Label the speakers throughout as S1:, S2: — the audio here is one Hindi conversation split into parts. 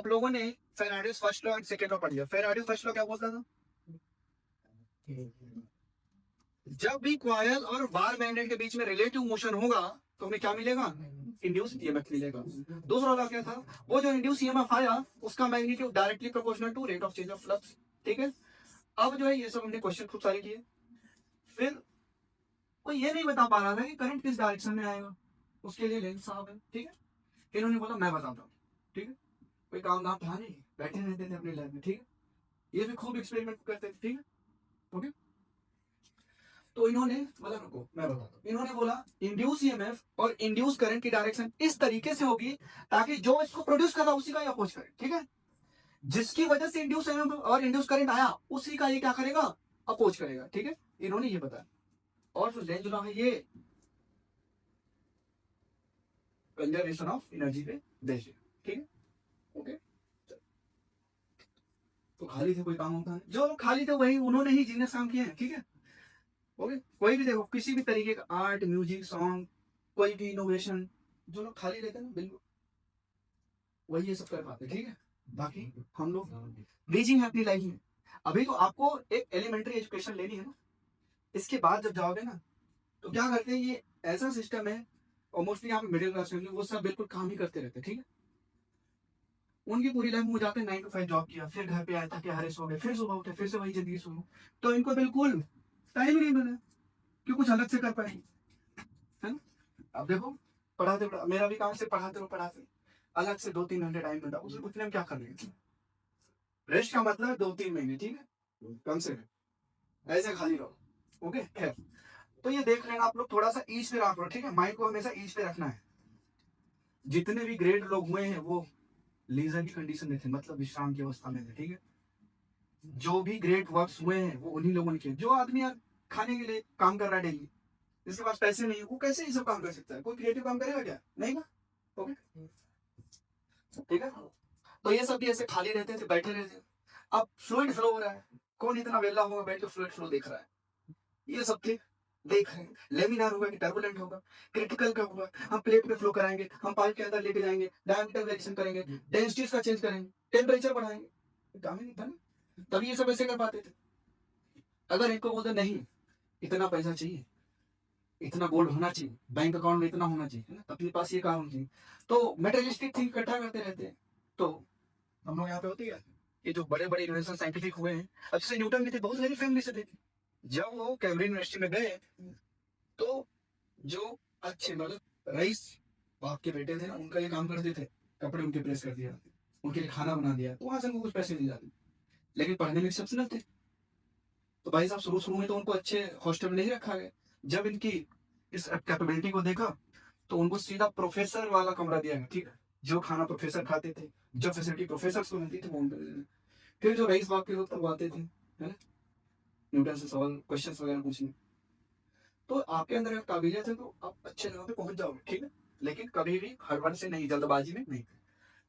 S1: आप लोगों ने Faraday's first law and second law पढ़ लिया। फेराडेज फर्स्ट लॉ क्या बोलता था? जब भी कॉइल और बार मैग्नेट के बीच में रिलेटिव मोशन होगा तो हमें क्या मिलेगा? इंड्यूस ईएमएफ मिलेगा। दूसरा लॉ क्या था? वो जो इंड्यूस ईएमएफ आया उसका magnitude directly proportional to rate of change of flux. ठीक है, अब जो है ये सब हमने क्वेश्चन खूब सारे किए। फिर कोई ये नहीं बता पा रहा था कि करंट किस डायरेक्शन में आएगा, उसके लिए लेंस साहब है। ठीक है, इन्होंने बोला मैं बताता हूँ। ठीक है, कोई काम धाम था नहीं, बैठे रहते थे अपने लैब में। ठीक है, ये भी खूब एक्सपेरिमेंट करते थे। ठीक है, ओके। तो इन्होंने बोला रुको मैं बताता हूँ। इन्होंने बोला इंड्यूस ईएमएफ और इंड्यूस करंट की डायरेक्शन इस तरीके से होगी ताकि जो इसको प्रोड्यूस कर रहा है उसी का ही अपोज करे। ठीक है, जिसकी वजह से इंड्यूस ईएमएफ और इंड्यूस करंट आया उसी का ये क्या करेगा? अपोज करेगा। ठीक है, इन्होंने ये बताया। और जो लेंज लॉ है ये कंजर्वेशन ऑफ एनर्जी पे बेस्ड है। ठीक है, ओके। तो खाली थे कोई काम होता है, जो लोग खाली थे वही उन्होंने ही जीनियस काम किए हैं। ठीक है, ओके। कोई भी देखो किसी भी तरीके का आर्ट म्यूजिक सॉन्ग कोई भी इनोवेशन, जो लोग खाली रहते हैं ना बिल्कुल वही ये सब कर पाते। ठीक है, बाकी हम लोग बिजी हैं अपनी लाइफ में। अभी तो आपको एक एलिमेंट्री एजुकेशन लेनी है ना, इसके बाद जब जाओगे ना तो क्या करते हैं, ये ऐसा सिस्टम है और मोस्टली यहाँ पे मिडिल क्लास फैमिली वो सब बिल्कुल काम ही करते रहते हैं। ठीक है, उनकी पूरी लाइफ में जाते 9 to 5 जॉब किया, फिर घर पे आया था कि हरे सो गए, फिर सुबह उठे, फिर से वही जिंदगी शुरू। तो इनको बिल्कुल टाइम ही नहीं मिला कि कुछ अलग से कर पाए, है ना। अब देखो पढ़ाते मेरा भी काम से पढ़ाते अलग से 2-3 घंटे टाइम मिलता, उसमें उतने में क्या कर लेंगे? रेस्ट का मतलब 2-3 महीने। ठीक है, कम से कम ऐसे खाली रहो। ओके, खैर तो ये देख लेना आप लोग, थोड़ा सा ईज पे रखो। ठीक है, माइंड को हमेशा ईज पे रखना है। जितने भी ग्रेट लोग हुए हैं वो लीजर की कंडीशन में थे, मतलब विश्राम की अवस्था में थे। ठीक है, जो भी ग्रेट वर्क्स हुए हैं वो उन्हीं लोगों ने किए। जो आदमी यार खाने के लिए काम कर रहा है डेली, जिसके पास पैसे नहीं है, वो कैसे ये सब काम कर सकता है? कोई क्रिएटिव काम करेगा क्या? नहीं ना। ओके, ठीक है। तो ये सब भी ऐसे खाली रहते थे, बैठे रहते थे। अब फ्लूइड फ्लो हो रहा है, कौन इतना वेला होगा बैठ के फ्लूइड फ्लो देख रहा है? ये सब थे देख रहे हैं। लेमिनार होगा कि टर्बुलेंट होगा, क्रिटिकल का होगा, हम प्लेट में फ्लो कराएंगे, हम पाइप के अंदर लेके जाएंगे, डायमीटर वेरिएशन करेंगे, डेंसिटीज का चेंज करेंगे, टेम्परेचर बढ़ाएंगे। काम ही नहीं था ना, तभी ये सब ऐसे कर पाते थे। अगर इनको बोलते नहीं इतना पैसा चाहिए, इतना गोल्ड होना चाहिए, बैंक अकाउंट में इतना होना चाहिए, है ना, अपने पास ये काम होना चाहिए, तो मेटेरियलिस्टिक थिंग इकट्ठा करते रहते हैं। तो हम लोग यहाँ पे होती है ये जो बड़े बड़े इन्वेंशन साइंटिफिक हुए हैं, अब जैसे न्यूटन भी थे, बहुत सारी फैमिली से थे। जब वो कैम्ब्रिज यूनिवर्सिटी में गए तो जो अच्छे मतलब रईस बाप के बेटे थे ना, उनका ये काम करते थे, कपड़े उनके प्रेस कर दिया, उनके लिए खाना बना दिया, तो वहां से उनको कुछ पैसे मिल जाते। लेकिन पढ़ने में एक्सेप्शनल थे, तो भाई साहब शुरू शुरू में तो उनको अच्छे हॉस्टल में नहीं रखा गया। जब इनकी इस कैपेबिलिटी को देखा तो उनको सीधा प्रोफेसर वाला कमरा दिया गया। ठीक है, जो खाना प्रोफेसर खाते थे, जो फैसिलिटी प्रोफेसर को मिलती थी वो उनको देते थे। फिर जो रईस बाप के लोग तब आते थे, है ना, न्यूटन से सवाल क्वेश्चन वगैरह पूछने। तो आपके अंदर अगर काबिलियत है तो आप अच्छे जगह पे पहुंच जाओगे। ठीक है, लेकिन कभी भी हड़बड़ से नहीं, जल्दबाजी में नहीं।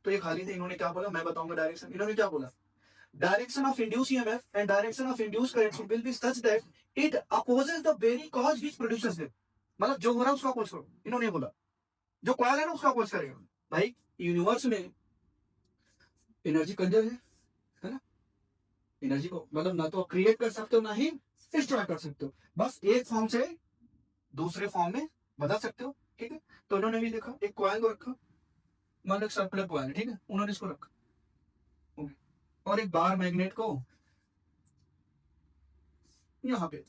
S1: तो ये खाली थे, इन्होंने क्या बोला मैं बताऊंगा डायरेक्शन। इन्होंने क्या बोला? Direction of induce EMF and direction of induce current will be such that it opposes the very cause which produces them. मतलब जो हो रहा है उसका अपोज करो। इन्होंने बोला जो कॉइल है ना उसका अपोज करेगा। भाई यूनिवर्स में एनर्जी कंजर्व है ना, एनर्जी को मतलब ना तो क्रिएट कर सकते हो ना ही डिस्ट्रॉय कर सकते हो, बस एक फॉर्म से दूसरे फॉर्म में बदल सकते हो। ठीक है, तो इन्होंने भी देखा एक कॉइल को रखा, मान लो सर्कुलर कॉइल है, ठीक है, उन्होंने इसको रखा और एक बार मैग्नेट को यहाँ पे।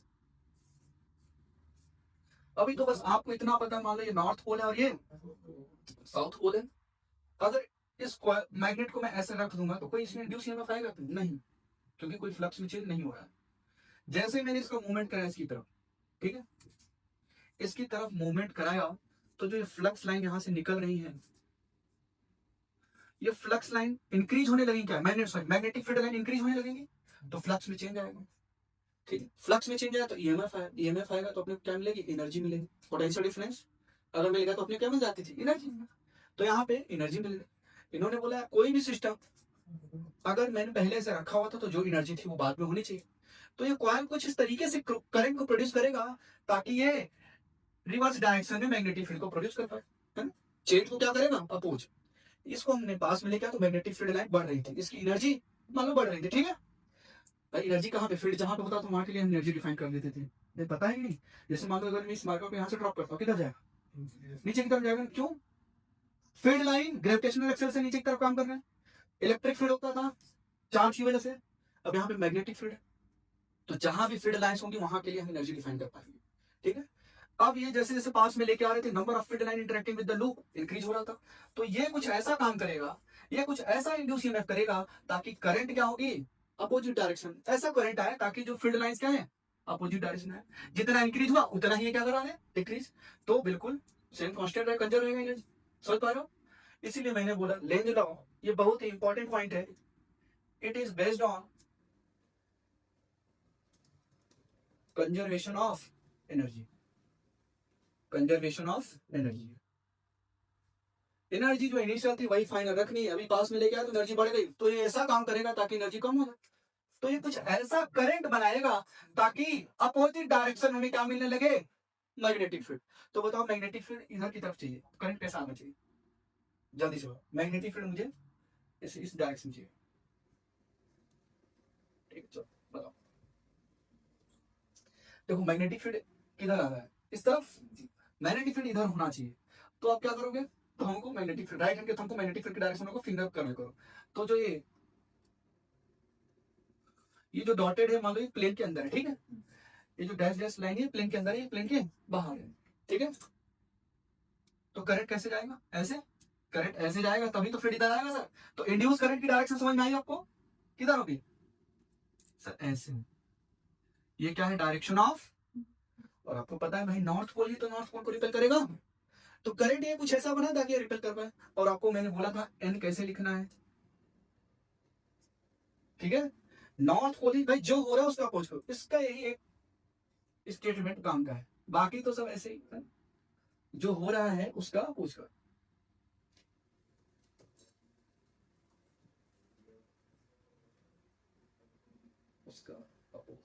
S1: अभी तो बस आपको इतना पता, मान लो ये नॉर्थ पोल है और ये साउथ पोल है। अगर इस मैग्नेट को मैं ऐसे रख दूंगा तो कोई इसमें इंड्यूस ईएमएफ आएगा? नहीं, क्योंकि कोई फ्लक्स में चेंज नहीं हो रहा है। जैसे मैंने इसको मूवमेंट कराया इसकी तरफ, ठीक है, इसकी तरफ मूवमेंट कराया तो जो ये फ्लक्स लाइन यहां से निकल रही है, ये फ्लक्स लाइन इंक्रीज होने लगेगी। क्या मैग्नेटिक फील्ड लाइन इंक्रीज होने लगेगी तो फ्लक्स में चेंज आएगा। ठीक है, फ्लक्स में चेंज आया तो ईएमएफ आया, ईएमएफ आएगा तो अपने क्या मिलेगी? एनर्जी मिलेगी। पोटेंशियल डिफरेंस अगर मिलेगा तो अपने क्या मिल जाती थी? एनर्जी। तो यहाँ पे एनर्जी मिल गई। इन्होंने बोला कोई भी सिस्टम अगर मैंने पहले से रखा हुआ था तो जो एनर्जी थी वो बाद में होनी चाहिए। तो ये कॉइल कुछ इस तरीके से करंट को प्रोड्यूस करेगा ताकि ये रिवर्स डायरेक्शन में मैग्नेटिक फील्ड को प्रोड्यूस कर पाए, है ना। चेंज को क्या करेगा? अपोज। इसको हमने पास में लेके आया तो मैग्नेटिक फील्ड लाइन बढ़ रही थी, इसकी एनर्जी मान लो बढ़ रही थी, ठीक है भाई। एनर्जी कहाँ पे, फील्ड जहाँ पे होता तो वहां के लिए हम एनर्जी डिफाइन कर देते थे, ये पता है कि नहीं। जैसे मान लो अगर मैं इस मार्कर को यहाँ से ड्रॉप करता हूँ, किधर जाएगा, नीचे की तरफ जाएगा, क्यों, फील्ड लाइन ग्रेविटेशनल एक्सेल से नीचे की तरफ काम कर रहा है। इलेक्ट्रिक फील्ड होता था चार्ज की वजह से, अब यहाँ पे मैग्नेटिक फील्ड है, तो जहां भी फील्ड लाइंस होंगी वहां के लिए हम एनर्जी डिफाइन कर पाएंगे, ठीक है। अब ये जैसे जैसे पास में लेके आ रहे थे, number of field line interacting with the loop increase हो रहा था, तो ये कुछ ऐसा काम करेगा, ये कुछ ऐसा इंड्यूस ईएमएफ करेगा ताकि करंट क्या होगी, अपोजिट डायरेक्शन, ऐसा करंट आए ताकि जो फील्ड लाइंस क्या है, अपोजिट डायरेक्शन है। जितना इंक्रीज हुआ उतना ही क्या करा है, डिक्रीज, तो बिल्कुल सेम कांस्टेंट है, कंजर्व रहेगा एनर्जी, समझ पा रहे हो। इसीलिए मैंने बोला लेंज लॉ, ये बहुत ही इंपॉर्टेंट पॉइंट है, it is based on conservation of energy, conservation of energy. Energy जो इनिशियल थी वही फाइनल रखनी है, अभी पास में लेके आया तो एनर्जी बढ़ गई, तो ये ऐसा काम करेगा ताकि एनर्जी कम हो जाए, तो ये कुछ ऐसा करंट बनाएगा ताकि अपोजिट डायरेक्शन में क्या मिलने लगे, मैग्नेटिक फील्ड। तो बताओ मैग्नेटिक फील्ड इधर की तरफ चाहिए, करंट कैसा आना चाहिए, जल्दी से मैग्नेटिक फील्ड मुझे इस डायरेक्शन चाहिए, ठीक है, चलो बताओ। देखो मैग्नेटिक फील्ड किधर आ रहा है, इस तरफ, मैग्नेटिक फील्ड इधर होना चाहिए, तो आप क्या करोगे, तो हमको मैग्नेटिक फील्ड राइट हैंड के हमको मैग्नेटिक फील्ड के डायरेक्शन को फिंगर करने करो, तो जो ये जो डॉटेड है मान लो ये प्लेन के अंदर है, ठीक है, ये जो डैश डैश लाइन है प्लेन के अंदर है, प्लेन के बाहर है, ठीक है। तो करंट कैसे जाएगा, ऐसे, करंट ऐसे जाएगा तभी तो फील्ड इधर आएगा सर, तो इंड्यूस करंट की डायरेक्शन समझ में आई आपको, किधर होगी सर, ऐसे, ये क्या है डायरेक्शन ऑफ, और आपको पता है भाई नॉर्थ पोल ही तो नॉर्थ पोल को रिपेल करेगा, तो करंट ये कुछ ऐसा बना ताकि ये रिपेल कर पाए, और आपको मैंने बोला था एन कैसे लिखना है, ठीक है, नॉर्थ पोल ही भाई जो हो रहा है उसका अपोज करो, इसका यही एक स्टेटमेंट काम का है, बाकी तो सब ऐसे ही है? जो हो रहा है उसका अपोज करो, उसका अपोज,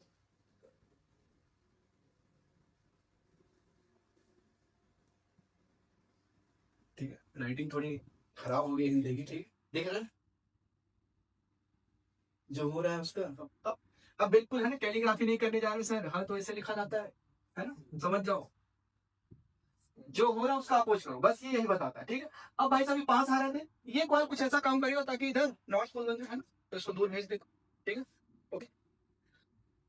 S1: ठीक है। राइटिंग थोड़ी खराब हो गई हिंदी की, ठीक है, देख रहे हैं जो हो रहा है उसका अब बिल्कुल है ना, कैलीग्राफी नहीं करने जा रहे सर, हाँ तो ऐसे लिखा जाता है ना, समझ जाओ, जो हो रहा है उसका अपोज करो, बस ये यही बताता है, ठीक है। अब भाई साहब पास आ रहे थे, ये कॉल कुछ ऐसा काम करेगा ताकि इधर नॉर्थ पोल बन जाए, है ना, तो इसको दूर भेज दे, ठीक है, ओके।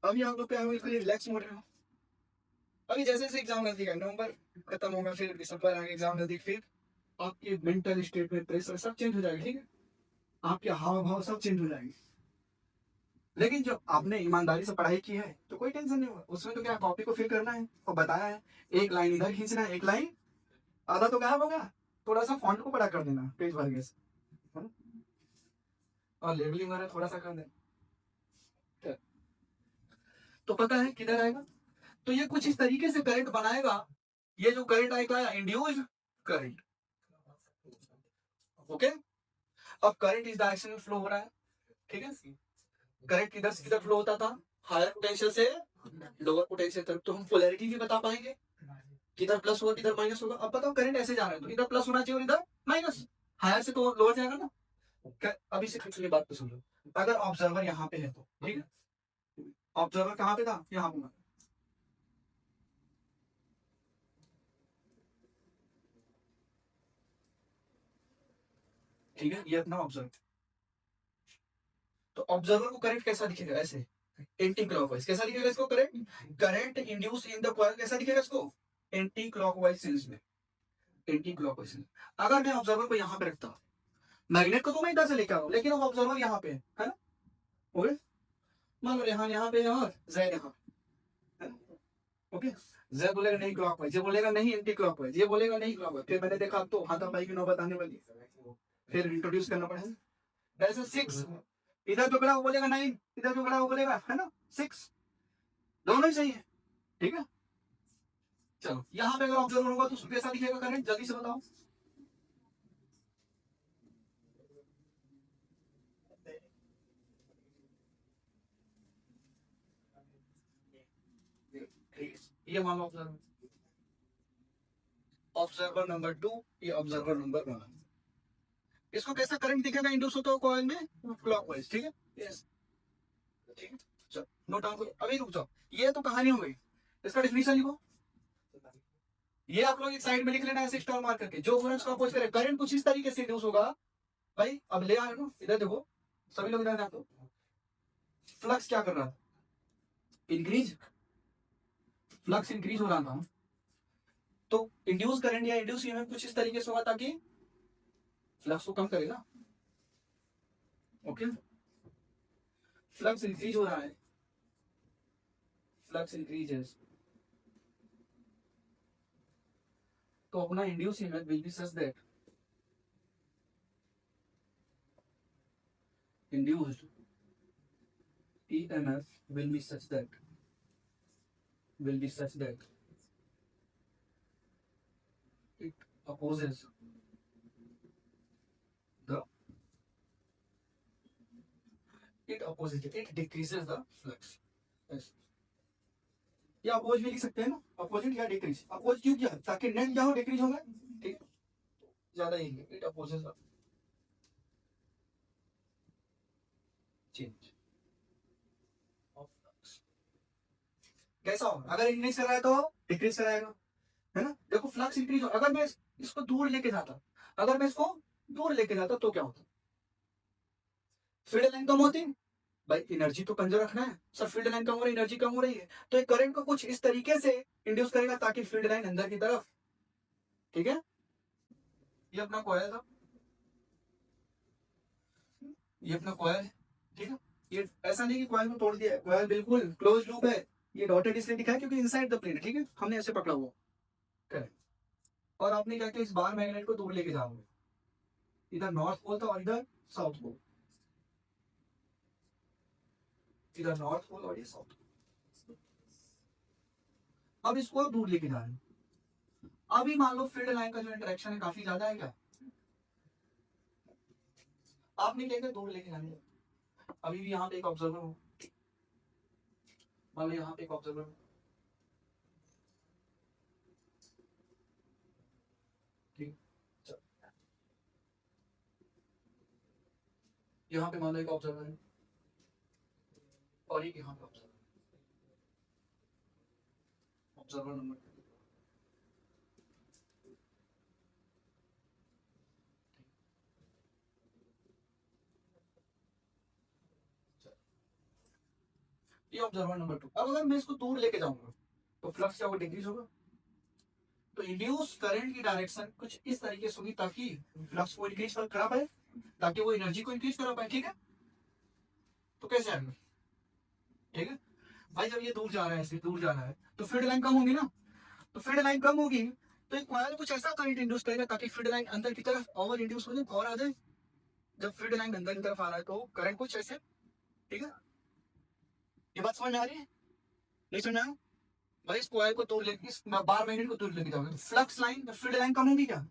S1: अभी आप लोग क्या हो, इसके लिए रिलैक्स मोड में हो, अभी जैसे जैसे एग्जाम नजदीक है, नवंबर खत्म होगा, फिर दिसंबर आगे एग्जाम नजदीक, फिर आपके मेंटल स्टेट में प्रेशर सब चेंज हो जाएगा, ठीक है, आपके हाव भाव सब चेंज हो जाएंगे। लेकिन जो आपने ईमानदारी से पढ़ाई की है तो कोई टेंशन नहीं होगा, उसमें तो क्या कॉपी को फिल करना है और बताया है, एक लाइन इधर खींचना है, एक लाइन आधा तो गायब हो गया, थोड़ा सा फॉन्ट को बड़ा कर देना पेज भर के, है ना? और लेबलिंग वगैरह थोड़ा सा कर देना, तो पता है किधर आएगा, तो ये कुछ इस तरीके से करंट बनाएगा, ये जो करंट आएगा इंड्यूस्ड करंट, ओके। अब करंट इस डायरेक्शन में फ्लो हो रहा है, ठीक है, करंट किधर से किधर फ्लो होता था, हायर पोटेंशियल से लोअर पोटेंशियल तक, तो हम पोलैरिटी भी बता पाएंगे, किधर प्लस होगा किधर माइनस होगा। अब बताओ करंट ऐसे जा रहा है तो इधर प्लस होना चाहिए और इधर माइनस, हायर से तो लोअर जाएगा ना। अभी से पिछली बात तो सुन लो, अगर ऑब्जर्वर यहाँ पे है तो ठीक है, ऑब्जर्वर कहाँ पे था, यहाँ पे, ठीक है, ये अपना ऑब्जर्वर, तो ऑब्जर्वर को करंट कैसा दिखेगा, ऐसे एंटी क्लॉकवाइज, कैसा दिखेगा इसको current, current induce in the coil कैसा दिखेगा इसको, एंटी क्लॉकवाइज सेंस में, एंटी क्लॉकवाइज सेंस। अगर मैं ऑब्जर्वर को यहाँ पे रखता, मैग्नेट को तो मैं इधर से लेकर आऊँ लेकिन वो ऑब्जर्वर यहाँ पे है ना, ओके, मान लो यहाँ यहाँ पे और जेड यहाँ, ओके, जेड बोलेगा नहीं क्लॉकवाइज, ये बोलेगा नहीं एंटी क्लॉकवाइज, ये बोलेगा नहीं क्लॉकवाइज, फिर मैंने देखा तो हाथापाई की नौबत आने वाली, फिर इंट्रोड्यूस करना पड़ेगा, जैसे 6, इधर जो खड़ा वो बोलेगा 9, इधर जो खड़ा वो बोलेगा है ना 6, दोनों ही सही है, ठीक है। चलो यहाँ पे अगर ऑब्जर्वर होगा तो कैसा दिखेगा करंट, जल्दी से बताओ, ये मान लो ऑब्जर्वर, ऑब्जर्वर नंबर 2, ये ऑब्जर्वर नंबर 1, इसको कैसा करंट दिखेगा इंड्यूस होता है कॉइल में? क्लॉकवाइज, ठीक है? यस, ठीक है। चलो नोट डाउन करो, अभी रुक जाओ, ये तो कहानी हो गई, इसका डिफिनीशन लिखो। ये आप लोग एक साइड में लिख लेना ऐसे स्टार मार करके, जो करंट का अपोज करे, करंट कुछ इस तरीके से इंड्यूस होगा भाई। अब ले आए ना, इधर देखो सभी लोग, इधर देखो, फ्लक्स क्या कर रहा था? इंक्रीज, फ्लक्स इंक्रीज हो रहा था, तो इंड्यूस करंट या इंड्यूस ईएमएफ कुछ इस तरीके से होगा ताकि फ्लक्स को कम करेगा। ओके, फ्लक्स इंक्रीज हो रहा है, फ्लक्स इंक्रीजेस, तो अपना induce EMF will be such that induced EMF will be such that it opposes it decreases the flux. Yes. या अपोज भी लिख सकते हैं ना, अपोजिट या डिक्रीज। अपोज क्यों किया? ताकि नेट क्या हो, डिक्रीज होगा, ठीक है? ज्यादा ही है, it opposes the change of flux. कैसा हो, अगर इंक्रीज कर रहा है तो डिक्रीज कराएगा, है ना? देखो फ्लक्स इंक्रीज हो, अगर मैं इसको दूर लेके जाता, अगर मैं इसको दूर लेके जाता तो क्या होता? फील्ड लाइन कम होती भाई, एनर्जी तो कंजर्व रखना है सर, फील्ड लाइन कम हो रही है, एनर्जी कम हो रही है, तो एक करंट को कुछ इस तरीके से इंड्यूस करेगा ताकि फील्ड लाइन अंदर की तरफ, ठीक है? ये अपना कॉइल था, ये अपना कॉइल है, ठीक है? ये ऐसा नहीं कि कॉइल को तोड़ दिया है, कॉइल बिल्कुल क्लोज लूप है, ये डॉटेड इसलिए दिखा है क्योंकि इनसाइड द प्लेन है, ठीक है? हमने ऐसे पकड़ा हुआ, करेक्ट। और आपने क्या किया, इस बार मैग्नेट को दूर लेके जाओगे, इधर नॉर्थ पोल था और इधर साउथ पोल, इधर नॉर्थ पोल और ये साउथ। अब इसको दूर लेके जा रहे हैं, अभी मान लो फील्ड लाइन का जो इंटरेक्शन है काफी ज्यादा है क्या? आप नहीं लेकर दूर लेके जाने, अभी भी यहाँ पे एक ऑब्जर्वर हो, मान लो यहाँ पे एक ऑब्जर्वर हो, ठीक, यहाँ पे मान लो एक ऑब्जर्वर है और एक यहाँ पे ऑब्जर्वर नंबर, ये ऑब्जर्वर नंबर 2। अब अगर मैं इसको दूर लेके जाऊंगा तो फ्लक्स क्या होगा, डिक्रीज होगा। तो इंड्यूस करंट की डायरेक्शन कुछ इस तरीके से होगी ताकि फ्लक्स को इंक्रीज करा पाए, ताकि वो एनर्जी को इंक्रीज करा पाए, ठीक है? तो कैसे आएगा, ठीक है भाई? जब ये दूर जा रहा है, ऐसे दूर जा रहा है, तो फील्ड लाइन कम होगी ना, तो फील्ड लाइन कम होगी तो एक कॉइल कुछ ऐसा करंट इंड्यूस करेगा ताकि फील्ड लाइन अंदर की तरफ और इंड्यूस हो जाए और आ जाए। जब फील्ड लाइन अंदर की तरफ आ रहा है तो करंट कुछ ऐसे, ठीक है? ये बात समझ में आ रही है? नहीं समझ में आया भाई? इस कॉइल को तोड़ लेके, इस बार मैग्नेट को तोड़ लेके जाओगे, फ्लक्स लाइन, फील्ड लाइन कम होगी क्या?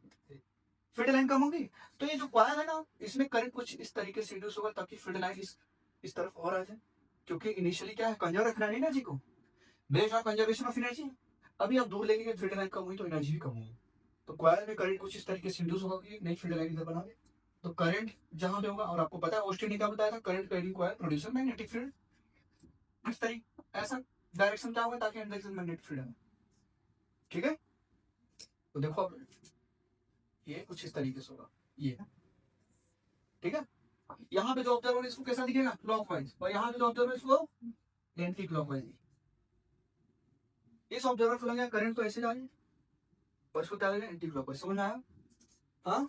S1: फील्ड लाइन कम होगी, तो ये जो कॉइल है ना, इसमें करंट कुछ इस तरीके से इंड्यूस होगा ताकि फील्ड लाइन इस तरफ और आ जाए, क्योंकि इनिशियली क्या है, कंजर्व रखना है एनर्जी को, based on conservation of energy. अभी आप दूर लेके फील्ड लाइन कम हुई तो एनर्जी भी कम होगी, तो कॉइल में करंट कुछ इस तरीके से इंड्यूस होगा कि नई फील्ड लाइन इधर बना दे, तो करंट जहां पे होगा, और आपको पता है ऑस्टेन ने क्या बताया था, current carrying coil producer magnetic field, इस तरीके ऐसा डायरेक्शन क्या होगा ताकि अंदर से मैग्नेटिक फील्ड है, ठीक है? तो देखो अब ये कुछ इस तरीके से होगा, ये, ठीक है? यहाँ पे जो ऑब्जर्वर इसको कैसा दिखेगा, क्लॉकवाइज, और यहाँ पे जो ऑब्जर्वर इसको एंटी क्लॉकवाइज। इस ऑब्जर्वर को लगा करंट तो ऐसे जा रही है और इसको क्या लगा, एंटी क्लॉकवाइज। समझ में आया? हाँ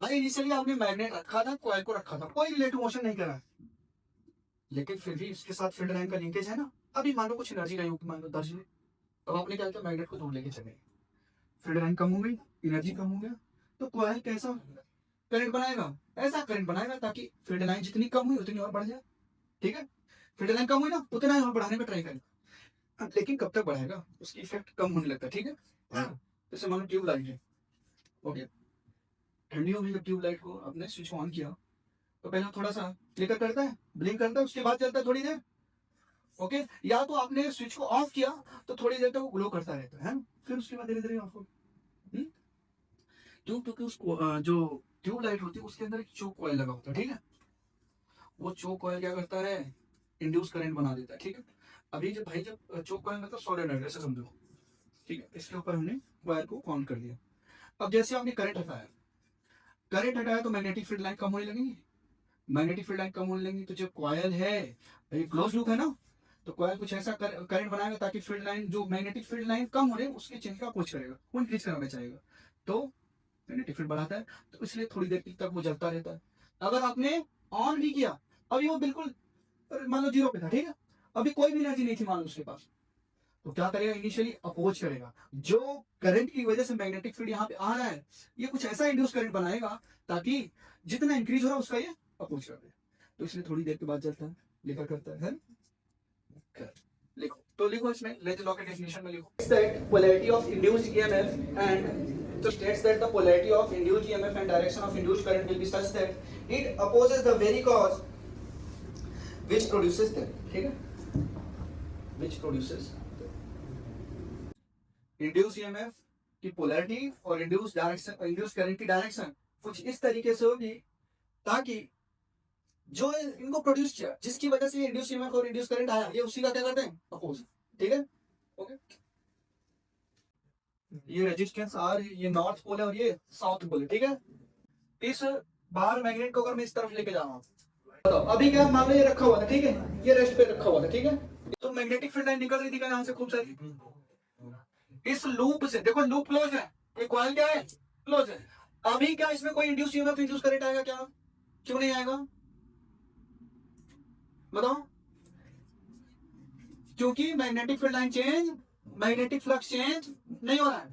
S1: भाई, इनिशियली आपने मैग्नेट रखा था, कॉइल को रखा था, कोई रिलेटिव मोशन नहीं करा, लेकिन फिर भी इसके साथ फील्ड लाइन का लिंकेज है ना। अभी मान लो कुछ एनर्जी नहीं होगी, मान लो 10 यूनिट, तो आपने क्या किया, मैग्नेट को दूर लेके चले, फील्ड लाइन कम हो गई, एनर्जी कम हो गया, तो कॉइल कैसा करंट बनाएगा, ऐसा करंट बनाएगा ताकि फील्ड लाइन जितनी कम हुई उतनी और बढ़ जाए, ठीक है? फील्ड लाइन कम हुई ना, उतना ही और बढ़ाने का ट्राई करेगा, लेकिन कब तक बढ़ाएगा, उसकी इफेक्ट कम होने लगता है, ठीक है? जैसे मान लो ट्यूब लाइट है, ओके, ठंडी हो गई, ट्यूब लाइट को आपने स्विच ऑन किया तो पहले थोड़ा सा फ्लिकर करता है, ब्लिंक करता है, उसके बाद चलता है थोड़ी देर, ओके? या तो आपने स्विच को ऑफ किया तो थोड़ी देर तक वो ग्लो करता रहता है, फिर उसके बाद धीरे धीरे ऑफ हो, क्यों? क्योंकि उसको जो ट्यूबलाइट होती है उसके अंदर एक चोक कॉइल लगा होता है, ठीक है। वो चोक कॉइल क्या करता है, इंड्यूस करंट बना देता है, ठीक है। अभी जब भाई जब चोक कॉइल मतलब सोलेनोइड ऐसे समझो, ठीक है। इसके ऊपर हमने वायर को ऑन कर दिया। अब जैसे आपने करंट हटाया तो मैग्नेटिक फील्ड लाइन कम होने लगेगी। मैग्नेटिक फील्ड लाइन कम होने लगेगी तो जो कॉइल है, ये क्लोज लूप है ना, तो कॉइल कुछ ऐसा करंट बनाएगा ताकि फील्ड लाइन, जो मैग्नेटिक फील्ड लाइन कम हो रही है उसकी चेंज का कोच करेगा, वो इंक्रीज कराना चाहेगा, तो मैग्नेटिक फील्ड बढ़ाता है। तो इसलिए थोड़ी देर तक वो जलता रहता है। अगर आपने ऑन भी किया, अभी वो बिल्कुल मान लो जीरो पे था, ठीक है, अभी कोई भी एनर्जी नहीं थी मान लो उसके पास, तो क्या करेगा, इनिशियली अपोज करेगा। जो करंट की वजह से मैग्नेटिक फील्ड यहाँ पे आ रहा है, ये कुछ ऐसा इंड्यूस करंट बनाएगा ताकि जितना इंक्रीज हो रहा है उसका ये अपोज कर दे। तो इसलिए थोड़ी देर के बाद चलता है, लिखा करता है। लिखो तो लिखो इसमें लेंज लॉ के डेफिनेशन में लिखो that polarity of induced EMF and so states that the polarity of induced EMF and direction of induced current will be such that it opposes the very cause which produces them, ठीक है, which produces इंड्यूस ईएमएफ की पोलैरिटी और इंड्यूस डायरेक्शन, इंड्यूस करंट की डायरेक्शन कुछ इस तरीके से होगी ताकि जो इनको प्रोड्यूस किया, जिसकी वजह से इंड्यूस ईएमएफ और इंड्यूस करंट आया, ये उसी का क्या करते हैं, अपोज, ठीक है। ओके, ये रेजिस्टेंस आर, ये नॉर्थ पोल है और ये साउथ पोल है, ठीक है। इस बाहर मैग्नेट को अगर मैं इस तरफ लेके जा रहा हूँ, बताओ अभी क्या, मान लो ये रखा हुआ था, ठीक है, ये रेस्ट पे रखा हुआ था, ठीक है, तो मैग्नेटिक फील्ड लाइन निकल रही थी यहाँ से खूब सारी। इस लूप से देखो, लूप क्लोज है, ये कॉइल क्या है, क्लोज है। अभी क्या इसमें कोई इंड्यूस ईएमएफ इंड्यूस करंट आएगा क्या, क्यों नहीं आएगा बताओ, क्योंकि magnetic field line change, magnetic flux change नहीं हो रहा है,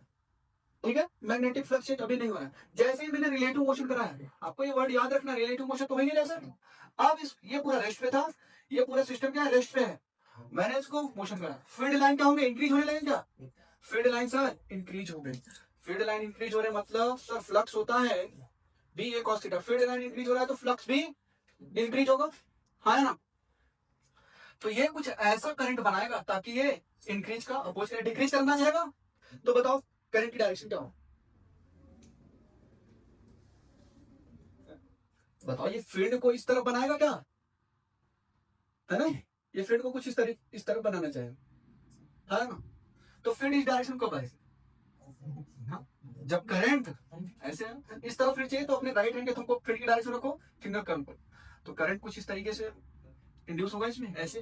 S1: ठीक है। मैग्नेटिक फ्लक्स चेंज अभी नहीं हो रहा है। जैसे ही मैंने रिलेटिव मोशन कराया, आपको ये वर्ड याद रखना, रिलेटिव मोशन तो वही नहीं जैसा। अब इस ये पूरा रेस्ट पे था, ये पूरा सिस्टम क्या है, रेस्ट पे है, मैंने इसको मोशन कराया, फील्ड लाइन क्या होंगे, इंक्रीज होने लगेंगे क्या, फील्ड लाइन सर इंक्रीज हो गई। फील्ड लाइन इंक्रीज हो रहे मतलब सर फ्लक्स होता है B A cos theta, field line increase हो रहा है तो फ्लक्स भी इंक्रीज होगा, है ना। तो ये कुछ ऐसा करंट बनाएगा ताकि ये इंक्रीज का अपोज करे, डिक्रीज करना चाहेगा। तो बताओ करंट की डायरेक्शन क्या हो, बताओ ये फील्ड को इस तरफ बनाएगा क्या, है ना, ये फील्ड को कुछ इस तरफ बनाना चाहेगा, है ना। तो फील्ड इस डायरेक्शन कब आएगी, जब करंट ऐसे इस तरफ फील्ड चाहिए तो अपने राइट हैंड के थंब को फील्ड की डायरेक्शन रखो, फिंगर कर्व पर, तो करंट कुछ इस तरीके से इंड्यूस होगा इसमें ऐसे,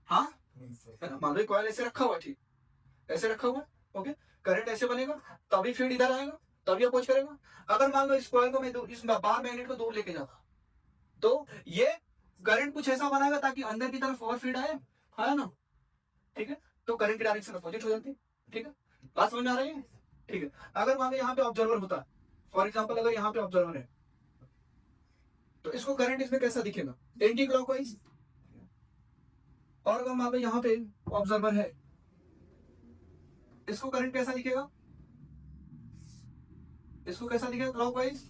S1: हाँ, मान लो कॉइल ऐसे रखा हुआ, ठीक, ऐसे रखा हुआ, ओके, करंट ऐसे बनेगा तभी फील्ड इधर आएगा, तभी अपोज करेगा। अगर मान लो इस कॉइल को मैं इस बाहर मैग्नेट को दूर लेके जाता, तो ये करंट कुछ ऐसा बनाएगा ताकि अंदर की तरफ और फील्ड आए, है ना, ठीक है, तो करंट की डायरेक्शन अपोजिट हो जाती है, ठीक है, बात समझ में आ रही है, ठीक है। अगर मान लो यहाँ पे ऑब्जर्वर होता, फॉर एग्जाम्पल अगर यहाँ पे ऑब्जर्वर है, तो इसको करंट इसमें कैसा दिखेगा, एंटी क्लॉकवाइज। और अगर मान लो यहाँ पे ऑब्जर्वर है, इसको करंट कैसा दिखेगा, इसको कैसा दिखेगा, क्लॉकवाइज।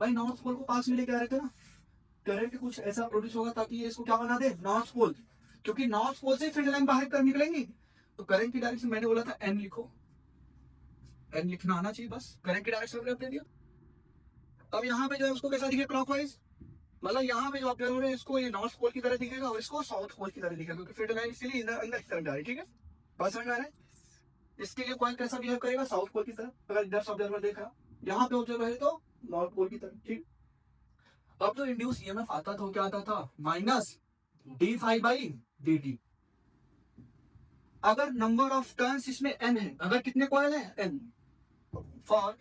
S1: भाई नॉर्थ पोल को पास में लेके आ रहे थे ना, करंट कुछ ऐसा प्रोड्यूस होगा ताकि ये इसको क्या बना दे, नॉर्थ पोल, क्योंकि नॉर्थ पोल से फील्ड लाइन बाहर कर निकलेंगी। तो करंट की डायरेक्शन मैंने बोला था एन लिखो, एन लिखना आना चाहिए बस, करंट की डायरेक्शन मैंने दे दिया। अब यहाँ पे जो है उसको कैसा दिखेगा, क्लॉकवाइज, मतलब यहाँ पे जो आप है इसको ये नॉर्थ पोल की तरह दिखेगा और इसको साउथ पोल की तरह दिखेगा, क्योंकि फील्ड लाइन इसलिए अंदर की तरफ जा रही है, ठीक है, बात समझ में आ रहा है। इसके लिए कॉइल कैसा बिहेव करेगा, साउथ पोल की तरह, अगर इधर से ऑब्जर्वर देखा, यहाँ पे ऑब्जर्वर है तो नॉर्थ पोल की तरह, ठीक। अब जो इंड्यूस ईएमएफ आता था वो क्या आता था, minus d phi by d t. अगर नंबर ऑफ टर्न्स इसमें एन है, अगर कितने कॉइल है n, for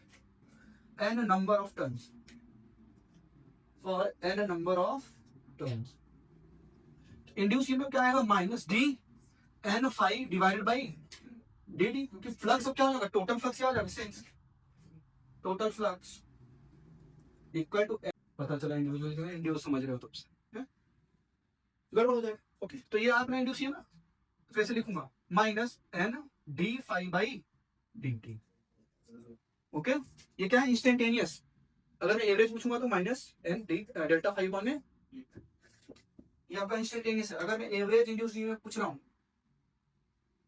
S1: n number of turns, for n number of turns, induce EMF क्या आएगा, minus d n phi divided by d d, क्योंकि फ्लक्स अब क्या होगा, टोटल फ्लक्स क्या हो जाएगा, टोटल फ्लक्स इक्वल टू, पता चला इंडिविजुअल इंड्यूस समझ रहे हो तो गड़बड़ हो जाएगा। ओके, तो ये आपने इंड्यूस किया ना, कैसे लिखूंगा, minus n d phi by d t, okay. ये क्या है, इंस्टेंटेनियस, अगर मैं एवरेज पूछूंगा तो minus n d delta five में, ये आपका इंस्टेंटेनियस है। अगर मैं एवरेज इंड्यूस में पूछ रहा हूं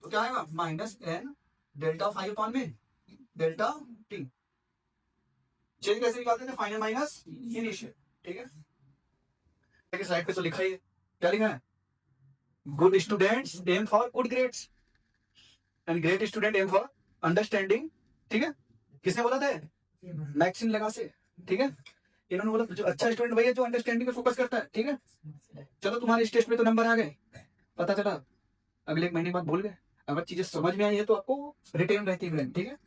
S1: तो क्या आएगा, माइनस एन डेल्टा फाइव में डेल्टा टी, चेंज कैसे निकालते हैं? फाइनल माइनस इनिशियल, ठीक है। स्लाइड पे तो लिखा ही है, क्या लिखा है? Good students aim for good grades and great student aim for understanding, ठीक है। किसने बोला था? मैक्सिम लगा से, ठीक है। इन्होंने बोला जो अच्छा स्टूडेंट वही है जो अंडरस्टैंडिंग पे फोकस करता है, ठीक है। चलो तुम्हारे इस टेस्ट में तो नंबर आ गए, पता चला अगले एक महीने बाद भूल गए। अगर चीजें समझ में आई है तो आपको रिटेन रहती है, ठीक है।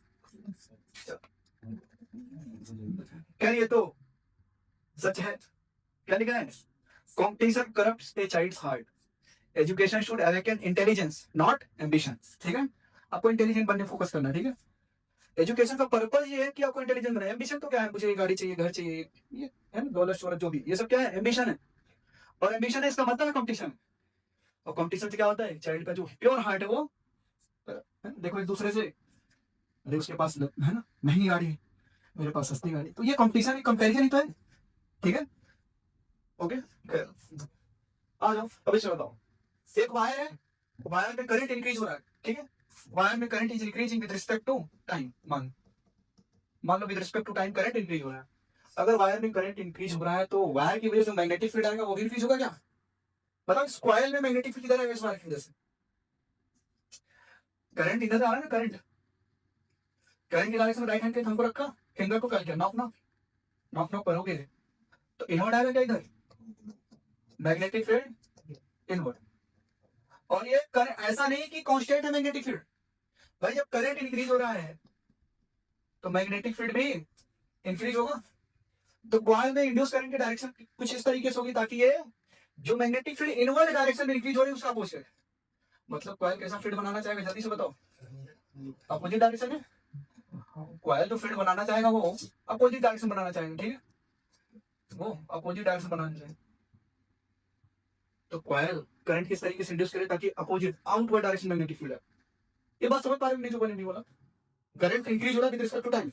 S1: क्या ये तो सच है, क्या लिखा है? Competition corrupts a child's heart, education should awaken intelligence not ambition, ठीक है। आपको इंटेलिजेंट बनने फोकस करना, ठीक है। एजुकेशन का पर्पज ये है कि आपको इंटेलिजेंट बनाए। एम्बिशन तो क्या है? मुझे ये गाड़ी चाहिए, घर चाहिए, ये है ना, दौलत शोहरत जो भी, ये सब क्या है? एम्बिशन है। और एम्बिशन है, इसका मतलब है कंपटीशन। और कंपटीशन से क्या होता है? चाइल्ड का जो प्योर हार्ट है वो है? देखो एक दूसरे से, अरे उसके पास है ना महंगी गाड़ी है, मेरे पास सस्ती गाड़ी, तो ये कंपटीशन कंपेरिजन ही तो है, ठीक है। ओके, आ जाओ अभी से बताओ। एक वायर है, वायर में करंट इंक्रीज हो रहा है, ठीक है। वायर में current is increasing with respect to time, मान लो with respect to time current increase हो रहा है। अगर वायर में करंट इंक्रीज हो रहा है तो वायर की वजह से मैग्नेटिक फील्ड आएगा, वो भी इंक्रीज होगा क्या? बताओ इस कॉइल में मैग्नेटिक फील्ड किधर है? इस वायर की वजह से करंट इधर आ रहा है ना, करंट करंट की डायरेक्शन राइट हैंड के थंब को रखा, फिंगर को क्या किया? नॉक नॉक नॉक नॉक करोगे तो इनवर्ड आएगा क्या? इधर मैग्नेटिक फील्ड इनवर्ड। और ये ऐसा नहीं कि कांस्टेंट है मैग्नेटिक फील्ड, भाई जब करंट इंक्रीज हो रहा है तो मैग्नेटिक फील्ड भी इंक्रीज होगा। तो कॉइल में इंड्यूस करंट की डायरेक्शन कुछ इस तरीके से होगी ताकि ये जो मैग्नेटिक फील्ड इनवर्ड डायरेक्शन में इंक्रीज हो रही है उसका अपोजिट, मतलब कॉइल कैसा फील्ड बनाना चाहेगा? जल्दी से बताओ। अपोजिट डायरेक्शन है। कॉइल जो फील्ड बनाना चाहेगा वो अपोजिट डायरेक्शन बनाना चाहेगा, ठीक है। वो अपोजिट डायरेक्शन बनाना चाहेगा तो कॉइल करंट किस तरीके से इंड्यूस करे ताकि opposite outward direction magnetic field है। ये बात समझ पा रहे हो नहीं? जो मैंने नहीं बोला, करंट इंक्रीज हो रहा है with respect to time,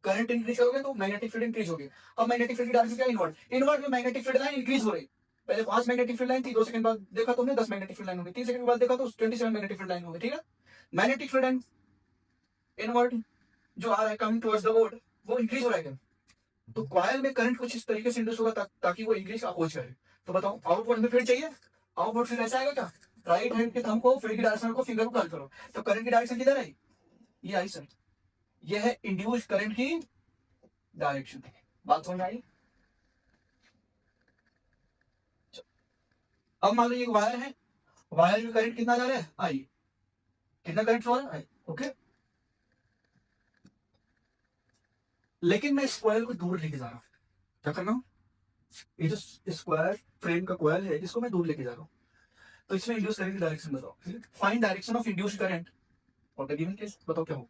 S1: current increase करोगे तो मैग्नेटिक फील्ड इंक्रीज होगी। अब मैग्नेटिक फील्ड की डायरेक्शन क्या? इनवर्ड। इनवर्ड में मैग्नेटिक फील्ड लाइन इंक्रीज हो रही, पहले 5 मैग्नेटिक फील्ड लाइन थी, 2 सेकंड बाद देखा तुमने 10 मैग्नेटिक फील्ड लाइन हो गई, 3 सेकंड बाद देखा तो 27 मैग्नेटिक फील्ड लाइन हो गई, ठीक है। मैग्नेटिक फील्ड लाइन इनवर्ड जो आ रहा है कमिंग टुवर्ड्स द बोर्ड वो इंक्रीज हो रहा है। तो कॉइल में करंट कुछ इस तरीके से इंड्यूस होगा ताकि वो इंक्रीज अपोज करे। तो बताओ आउटवर्ड में फील्ड चाहिए, आउटवर्ड फील्ड ऐसा आएगा क्या? राइट हैंड के थंब को फील्ड की डायरेक्शन को फिंगर को कर्ल करो तो करंट की डायरेक्शन किधर है? ये आई सर, ये है इंड्यूस्ड करंट की डायरेक्शन। बात समझ आई? अब मान लो ये वायर है, वायर में करंट कितना जा रहा है? आई। कितना करंट फ्लो रहा है? आई, ओके। लेकिन मैं इस कॉइल को दूर लेके जा रहा हूँ, क्या कर रहा हूँ? ये जो स्क्वायर फ्रेम का कॉइल है इसको मैं दूर लेके जा रहा हूँ, तो इसमें इंड्यूस करंट की डायरेक्शन बताओ। Find direction of induced current और द गिवन केस, बताओ क्या हो?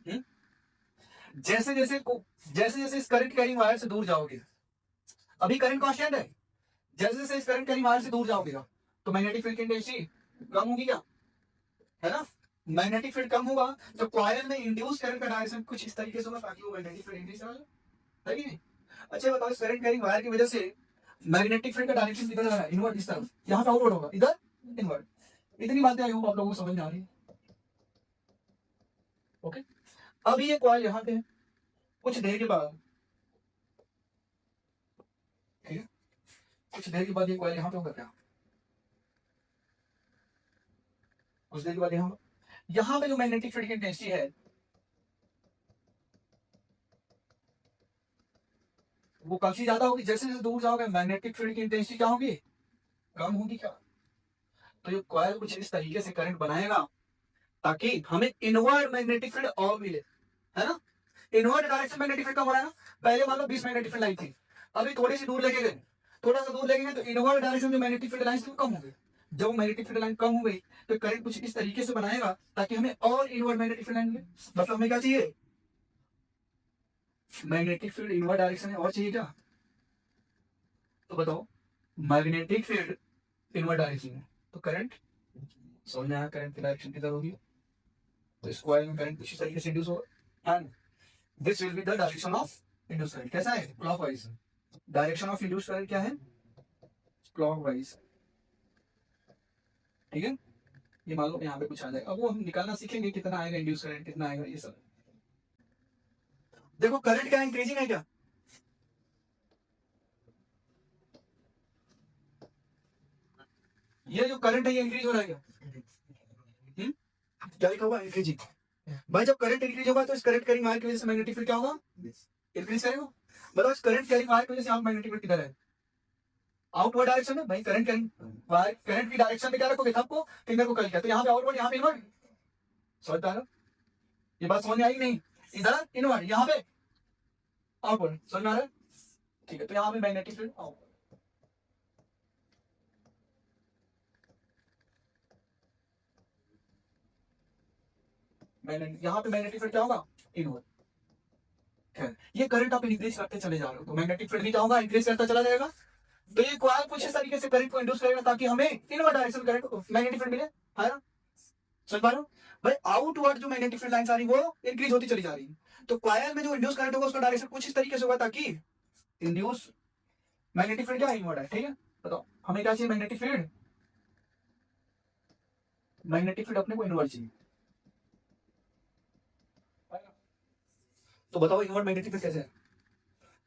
S1: हम्म? जैसे जैसे जैसे जैसे इस करंट कैरिंग वायर से दूर जाओगे, अभी करंट कांस्टेंट है, जैसे जैसे इस करंट कैरिंग वायर से दूर जाओगे तो मैग्नेटिक फील्ड की इंटेंसिटी कम होगी क्या? है ना, मैग्नेटिक फील्ड कम होगा तो कॉइल में इंड्यूस करंट का डायरेक्शन कुछ इस तरीके से होगा ताकि वो मैग्नेटिक फील्ड इंक्रीज हो, है कि नहीं? अच्छा बताओ इस करंट कैरिंग वायर की वजह से मैग्नेटिक फील्ड का डायरेक्शन किधर जा रहा है? इनवर्ड, इस तरफ, यहाँ से आउटवर्ड होगा, इधर इनवर्ड। इतनी बातें आई होप आप लोगों को समझ में आ रही है। ओके, अभी ये कॉइल यहाँ पे है, कुछ देर के बाद, ठीक है, कुछ देर के बाद ये कॉइल यहाँ पे होगा क्या? कुछ देर के बाद यहाँ पे जो मैग्नेटिक फील्ड की इंटेंसिटी है वो काफी ज्यादा होगी, जैसे जैसे दूर जाओगे मैग्नेटिक फील्ड की इंटेंसिटी क्या होगी? कम होगी क्या? तो ये कॉइल कुछ इस तरीके से करंट बनाएगा ताकि हमें इनवर्ड मैग्नेटिक फील्ड और मिले, है ना। इनवर्ड डायरेक्शन मैग्नेटिक फील्ड कब हो रहा है ना? पहले मान लो 20 मैग्नेटिक फील्ड लाइन थी, अभी थोड़ी सी दूर लेके गए, थोड़ा सा दूर लेके गए तो इनवर्ड डायरेक्शन जो मैग्नेटिक फील्ड लाइन थी वो कम हो गई। जब मैग्नेटिक फील्ड लाइन कम हो गई तो करंट कुछ इस तरीके से बनाएगा ताकि हमें और इनवर्ड मैग्नेटिक फील्ड लाइन मिले। मतलब हमें क्या चाहिए? मैग्नेटिक फील्ड इनवर्ड डायरेक्शन है और चाहिए क्या? तो बताओ, मैग्नेटिक फील्ड इनवर्ड डायरेक्शन है तो करंट, समझ में आया करंट की डायरेक्शन किधर होगी? तो इस कॉइल में करंट कुछ इस तरीके से इंड्यूस होगा and this will be the direction of induce current. कैसा है? Clockwise. Direction of induce current क्या है? क्लॉकवाइज, ठीक है। ये मान लो यहाँ पे कुछ आ जाएगा, अब वो हम निकालना सीखेंगे कितना आएगा इंड्यूस करंट, कितना आएगा ये सब। देखो करंट क्या इंक्रीजिंग है क्या, ये जो करंट है ये इंक्रीज हो रहा है क्या, क्या लिखा हुआ इंक्रीजिंग। भाई जब करंट इंक्रीज होगा तो इस करंट कैरिंग वायर की वजह से मैग्नेटिक फील्ड क्या होगा, इंक्रीज करेगा। मतलब इस करंट कैरिंग वायर की वजह से यहाँ मैग्नेटिक फील्ड किधर है, आउटवर्ड डायरेक्शन में। भाई करंट कैरिंग वायर करंट की डायरेक्शन में क्या रखोगे, सबको फिंगर को कल किया तो यहाँ पे आउटवर्ड, यहाँ पे इनवर्ड। समझ पा रहे हो, ये बात समझ में आई नहीं, इधर इनवर्ड यहाँ पे आउटवर्ड, समझ में आ रहा है। ठीक है, तो यहाँ पे मैग्नेटिक फील्ड आउटवर्ड, यहाँ पे मैग्नेटिक फील्ड क्या होगा, इनवर्ड। ये करंट आप इंक्रीज करते चले जा रहे हो तो मैग्नेटिक फील्ड भी क्या होगा, इंक्रीज करता चला जाएगा। तो ये कॉइल कुछ इस तरीके से करंट को इंड्यूस करेगा ताकि हमें inward direction current magnetic field मिले, है ना। समझ पा रहे हो भाई, आउटवर्ड जो मैग्नेटिक फील्ड लाइंस आ रही वो इंक्रीज होती चली जा रही है। तो कॉइल में जो इंड्यूस करंट होगा उसका डायरेक्शन कुछ इस तरीके से होगा ताकि इंड्यूस मैग्नेटिक फील्ड क्या इनवर्ड है। ठीक है, बताओ हमें क्या चाहिए, मैग्नेटिक फील्ड, मैग्नेटिक फील्ड अपने को इनवर्ड चाहिए। तो बताओ इनवर्ड मैग्नेटिक फील्ड कैसे है,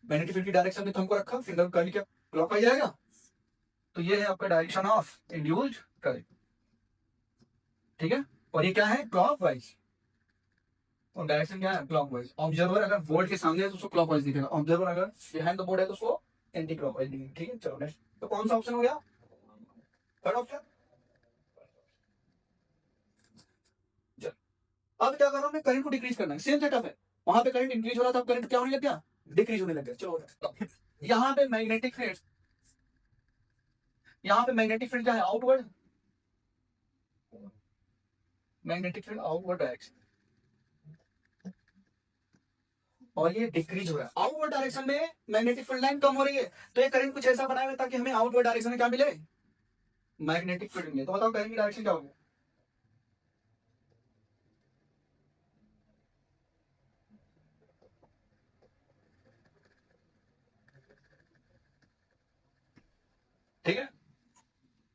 S1: मैग्नेटिक फील्ड की डायरेक्शन में हमको रखा, फिंगर करंट क्या क्लॉकवाइज आएगा, तो ये है आपका डायरेक्शन ऑफ इंड्यूस्ड करंट। ठीक है, और ये क्या है क्लॉकवाइज, और डायरेक्शन क्या है क्लॉकवाइज। ऑब्जर्वर अगर बोर्ड के सामने है तो उसको क्लॉकवाइज दिखेगा, ऑब्जर्वर अगर बिहाइंड द बोर्ड है तो उसको एंटी क्लॉकवाइज दिखेगा। ठीक है, चलो नेक्स्ट, तो कौन सा ऑप्शन हो गया, थर्ड ऑप्शन। अब क्या कर रहा हूं मैं, करंट को डिक्रीज करना है, सेम सेटअप है, वहां पे करंट इंक्रीज हो रहा था, अब करंट क्या होने लग गया, डिक्रीज होने लग गया। चलो यहाँ पे मैग्नेटिक फील्ड, यहाँ पे मैग्नेटिक फील्ड क्या है outward, magnetic field outward direction, और ये डिक्रीज हो रहा है आउटवर्ड डायरेक्शन में, मैग्नेटिक फील्ड लाइन कम हो रही है। तो ये करंट कुछ ऐसा बनाएगा ताकि हमें आउटवर्ड डायरेक्शन में क्या मिले, मैग्नेटिक फील्ड मिले। तो बताओ करंट की डायरेक्शन क्या होगी, ठीक है,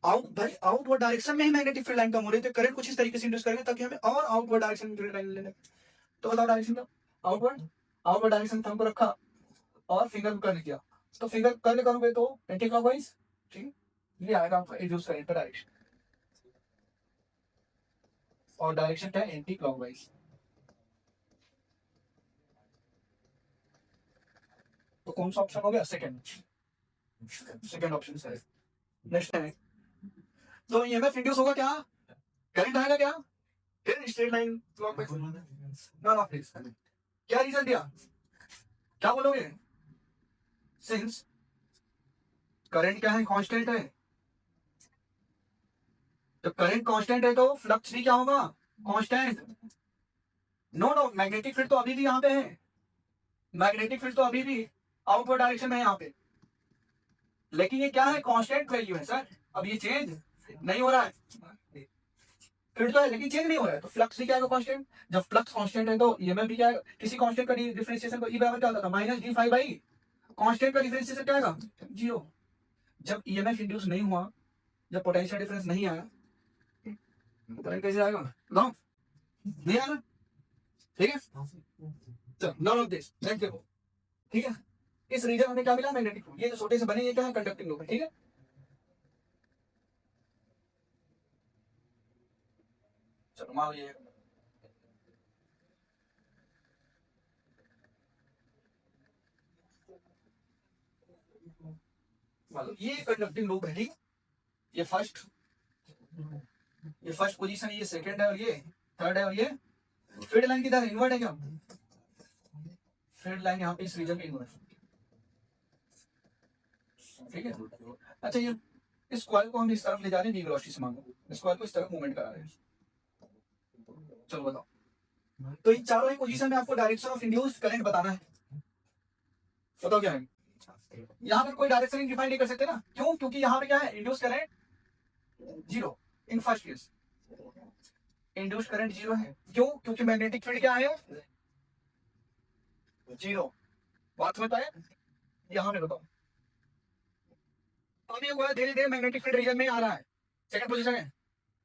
S1: आउट भाई आउटवर्ड डायरेक्शन में ही मैग्नेटिक फील्ड लाइन कम हो रही है, तो करंट कुछ इस तरीके से इंड्यूस करेंगे ताकि हमें और आउटवर्ड डायरेक्शन में फील्ड लाइन लेने। तो बताओ डायरेक्शन क्या, आउटवर्ड, आउटवर्ड डायरेक्शन हमको रखा और फिंगर कर्ल किया, तो फिंगर कर्ल करोगे तो एंटी क्लॉकवाइज। ठीक है, ये आएगा आपका इंड्यूस करंट का डायरेक्शन, और डायरेक्शन क्या है एंटी क्लॉकवाइज। तो कौन सा ऑप्शन हो गया, सेकंड, सेकंड ऑप्शन सही। नेक्स्ट है, तो ईएमएफ इंड्यूस होगा क्या, करंट आएगा क्या, फिर straight line clockwise. None of this, क्या रीजन दिया, क्या बोलोगे, सिंस करंट क्या है कांस्टेंट है, तो करंट कांस्टेंट है तो फ्लक्स भी क्या होगा constant. No no, magnetic field तो अभी भी यहाँ पे है, मैग्नेटिक फील्ड तो अभी भी आउटवर्ड डायरेक्शन में है यहाँ पे, लेकिन ये क्या है कांस्टेंट वैल्यू है सर, अब ये चेंज नहीं हो रहा है, फील्ड तो है लेकिन चेंज नहीं हो रहा है, तो फ्लक्स भी क्या है कांस्टेंट। जब फ्लक्स कांस्टेंट है तो ईएमएफ भी क्या है, किसी कांस्टेंट का डिफरेंशिएशन को ई बराबर क्या होता था, minus d phi by constant का डिफरेंशिएशन क्या आएगा, जीरो। जब ईएमएफ इंड्यूस नहीं हुआ, जब पोटेंशियल डिफरेंस नहीं आया, तो करंट कैसे आएगा, बताओ नहीं आना। ठीक है, चलो नन ऑफ दिस, नेक्स्ट देखो। ठीक है, इस रीजन हमें क्या मिला, मैग्नेटिक फील्ड, ये जो छोटे से बने ये क्या है कंडक्टिंग लूप है। ठीक है, चलो मान लो ये मान लो ये कंडक्टिंग लूप है। ठीक है, ये फर्स्ट, ये फर्स्ट पोजीशन, ये सेकंड है और ये थर्ड है, और ये फील्ड लाइन किधर है, इनवर्ट है क्या, फील्ड लाइन यहाँ पे इस रीजन में इनवर्ट। ठीक है, अच्छा ये इस कॉइल को हम इस तरफ ले जा रहे हैं, वी वेलोसिटी से मांगो, इस कॉइल को इस तरफ मूवमेंट करा रहे हैं। चलो बताओ, तो इन चारों ही पोजीशन में आपको डायरेक्शन ऑफ इंड्यूस्ड करंट बताना है, बताओ क्या है। यहाँ पर कोई डायरेक्शन डिफाइन नहीं कर सकते ना, क्यों, क्योंकि यहाँ पे क्या है induce current zero in first case, induce current zero है, क्यों, क्योंकि मैग्नेटिक फील्ड क्या है जीरो। बात समझ पाए, यहाँ पे बताओ, अब ये हुआ धीरे धीरे मैग्नेटिक फील्ड रीजन में आ रहा है, सेकंड पोजीशन है,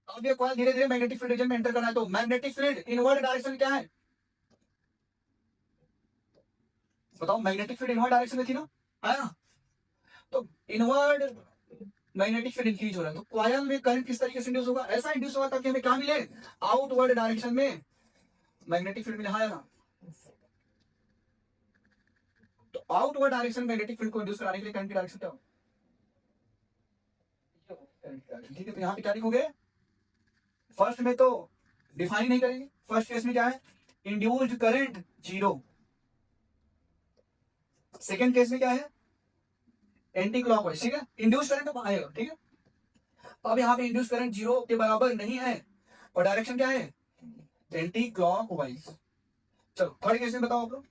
S1: अब ये कॉइल धीरे धीरे मैग्नेटिक फील्ड रीजन में एंटर करना है, तो मैग्नेटिक फील्ड इनवर्ड डायरेक्शन क्या है, बताओ, मैग्नेटिक फील्ड इनवर्ड डायरेक्शन में थी ना, है ना, तो इनवर्ड मैग्नेटिक फील्ड इंक्रीज हो रहा है, तो कॉइल में करंट किस तरीके से इंड्यूस होगा, ऐसा इंड्यूस होगा ताकि हमें क्या मिले, आउटवर्ड डायरेक्शन में मैग्नेटिक फील्ड मिला है ना, तो आउटवर्ड डायरेक्शन मैग्नेटिक फील्ड को इंड्यूस कराने के लिए करंट की डायरेक्शन क्या हो, ठीक है, तो यहाँ पे क्या लिखोगे, फर्स्ट में तो डिफाइन नहीं करेंगे, फर्स्ट केस में क्या है, induced current zero, second case में क्या है, एंटी क्लॉकवाइज, ठीक है, इंड्यूस करंट तो आएगा, ठीक है, तो अब यहाँ पे इंड्यूस करंट जीरो के बराबर नहीं है और डायरेक्शन क्या है, एंटी क्लॉकवाइज। चलो थर्ड केस में बताओ आप लोग,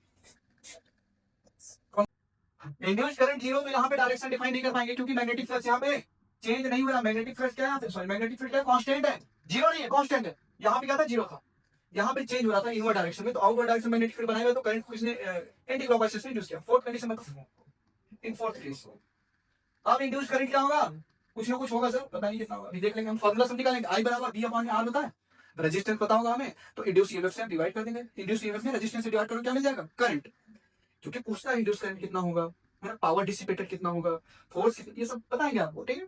S1: इंड्यूस करंट जीरो, तो यहाँ पे डायरेक्शन डिफाइन नहीं कर पाएंगे क्योंकि मैग्नेटिक फ्लक्स यहाँ पे चेंज नहीं हो रहा, मैग्नेटिक फ्लक्स क्या है, सॉरी मैग्नेटिक फील्ड क्या कांस्टेंट है, जीरो नहीं है, कांस्टेंट है, यहाँ पे क्या था, जीरो था, यहाँ पे चेंज हो रहा था इनवर्ड डायरेक्शन में, तो आउटवर्ड डायरेक्शन मैग्नेटिक फील्ड बनाएगा तो करंट को इसने एंटी क्लॉकवाइज से इंड्यूस किया, फोर्थ कंडीशन में, इन फोर्थ केस अब इंड्यूस करंट क्या होगा, कुछ ना कुछ होगा सर, पता नहीं कितना होगा, अभी देख लेंगे हम, फॉर्मूला सब निकालेंगे, आई बराबर बी अपॉन आर होता है, रेजिस्टेंस पता होगा हमें, तो इंड्यूस ईएमएफ से डिवाइड कर देंगे, इंड्यूस ईएमएफ में रेजिस्टेंस से डिवाइड करो क्या मिल जाएगा, करंट, क्योंकि पूछता है इंड्यूस करंट कितना होगा, है ना, पावर डिसिपेटेड कितना होगा, फोर्स, ये सब बताएंगे आपको, ठीक है,